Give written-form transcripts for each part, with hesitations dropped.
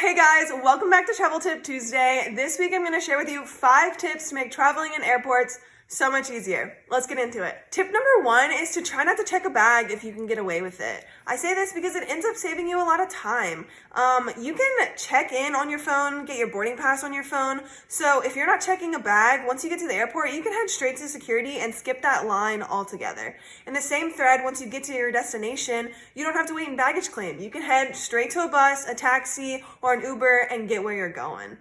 Hey guys, welcome back to Travel Tip Tuesday. This week I'm going to share with you 5 tips to make traveling in airports so much easier. Let's get into it. Tip number 1 is to try not to check a bag if you can get away with it. I say this because it ends up saving you a lot of time. You can check in on your phone, get your boarding pass on your phone. So if you're not checking a bag, once you get to the airport, you can head straight to security and skip that line altogether. In the same thread, once you get to your destination, you don't have to wait in baggage claim. You can head straight to a bus, a taxi, or an Uber and get where you're going.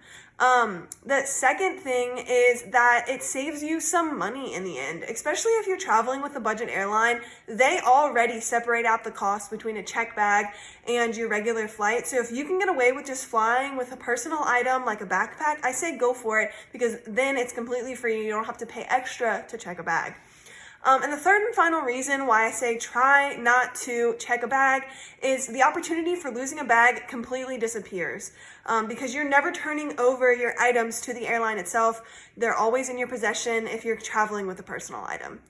The second thing is that it saves you some money in the end, especially if you're traveling with a budget airline. They already separate out the cost between a check bag and your regular flight. So if you can get away with just flying with a personal item like a backpack, I say go for it because then it's completely free. You don't have to pay extra to check a bag. And the third and final reason why I say try not to check a bag is the opportunity for losing a bag completely disappears because you're never turning over your items to the airline itself. They're always in your possession if you're traveling with a personal item.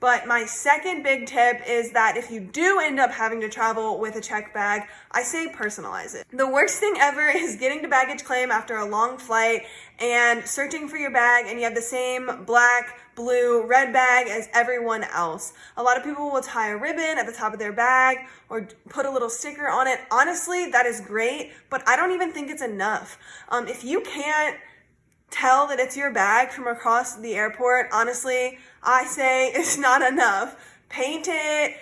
But my second big tip is that if you do end up having to travel with a check bag, I say personalize it. The worst thing ever is getting to baggage claim after a long flight and searching for your bag and you have the same black, blue, red bag as everyone else. A lot of people will tie a ribbon at the top of their bag or put a little sticker on it. Honestly, that is great, but I don't even think it's enough. If you can't tell that it's your bag from across the airport, honestly, I say it's not enough. Paint it,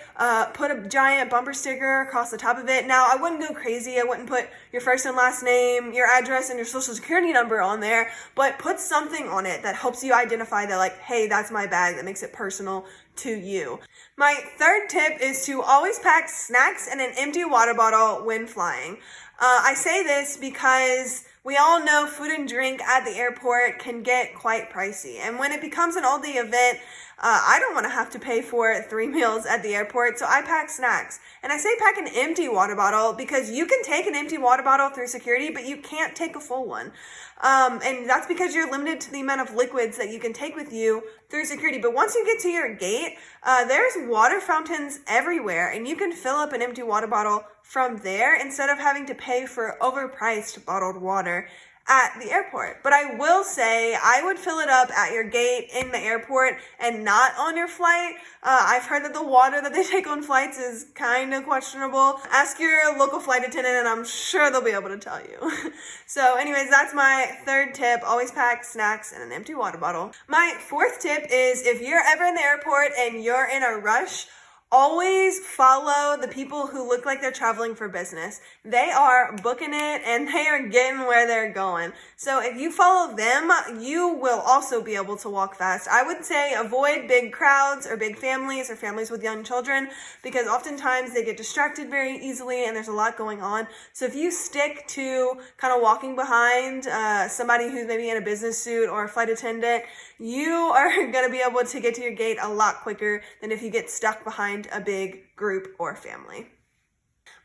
put a giant bumper sticker across the top of it. Now, I wouldn't go crazy. I wouldn't put your first and last name, your address, and your social security number on there, but put something on it that helps you identify that, like, hey, that's my bag, that makes it personal to you. My third tip is to always pack snacks and an empty water bottle when flying. I say this because we all know food and drink at the airport can get quite pricey. And when it becomes an all-day event, I don't want to have to pay for 3 meals at the airport, so I pack snacks. And I say pack an empty water bottle because you can take an empty water bottle through security, but you can't take a full one. And that's because you're limited to the amount of liquids that you can take with you through security. But once you get to your gate, there's water fountains everywhere, and you can fill up an empty water bottle from there instead of having to pay for overpriced bottled water at the airport. But I will say I would fill it up at your gate in the airport and not on your flight. I've heard that the water that they take on flights is kind of questionable. Ask your local flight attendant and I'm sure they'll be able to tell you. So anyways, that's my third tip. Always pack snacks and an empty water bottle. My fourth tip is if you're ever in the airport and you're in a rush, always follow the people who look like they're traveling for business. They are booking it and they are getting where they're going. So if you follow them, you will also be able to walk fast. I would say avoid big crowds or big families or families with young children because oftentimes they get distracted very easily and there's a lot going on. So if you stick to kind of walking behind somebody who's maybe in a business suit or a flight attendant, you are going to be able to get to your gate a lot quicker than if you get stuck behind a big group or family.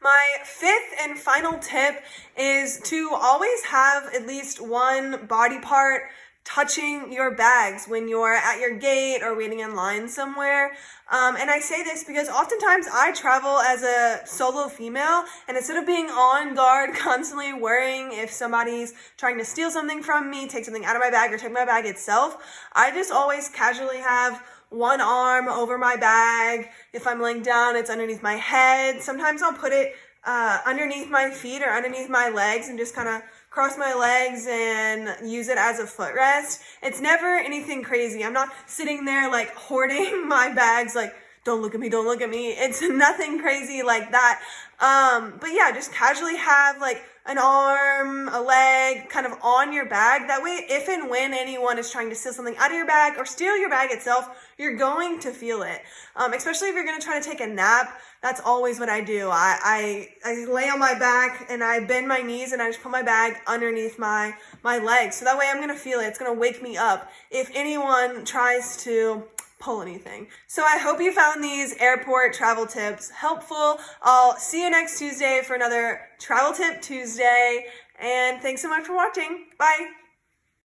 My fifth and final tip is to always have at least one body part touching your bags when you're at your gate or waiting in line somewhere. And I say this because oftentimes I travel as a solo female, and instead of being on guard, constantly worrying if somebody's trying to steal something from me, take something out of my bag, or take my bag itself, I just always casually have one arm over my bag. If I'm laying down, it's underneath my head. Sometimes I'll put it underneath my feet or underneath my legs and just kind of cross my legs and use it as a footrest. It's never anything crazy. I'm not sitting there like hoarding my bags like, don't look at me, don't look at me. It's nothing crazy like that. But yeah, just casually have like an arm, a leg kind of on your bag. That way, if and when anyone is trying to steal something out of your bag or steal your bag itself, you're going to feel it. Especially if you're going to try to take a nap. That's always what I do. I lay on my back and I bend my knees and I just put my bag underneath my legs. So that way I'm going to feel it. It's going to wake me up if anyone tries to pull anything. So I hope you found these airport travel tips helpful. I'll see you next Tuesday for another Travel Tip Tuesday. And thanks so much for watching. Bye.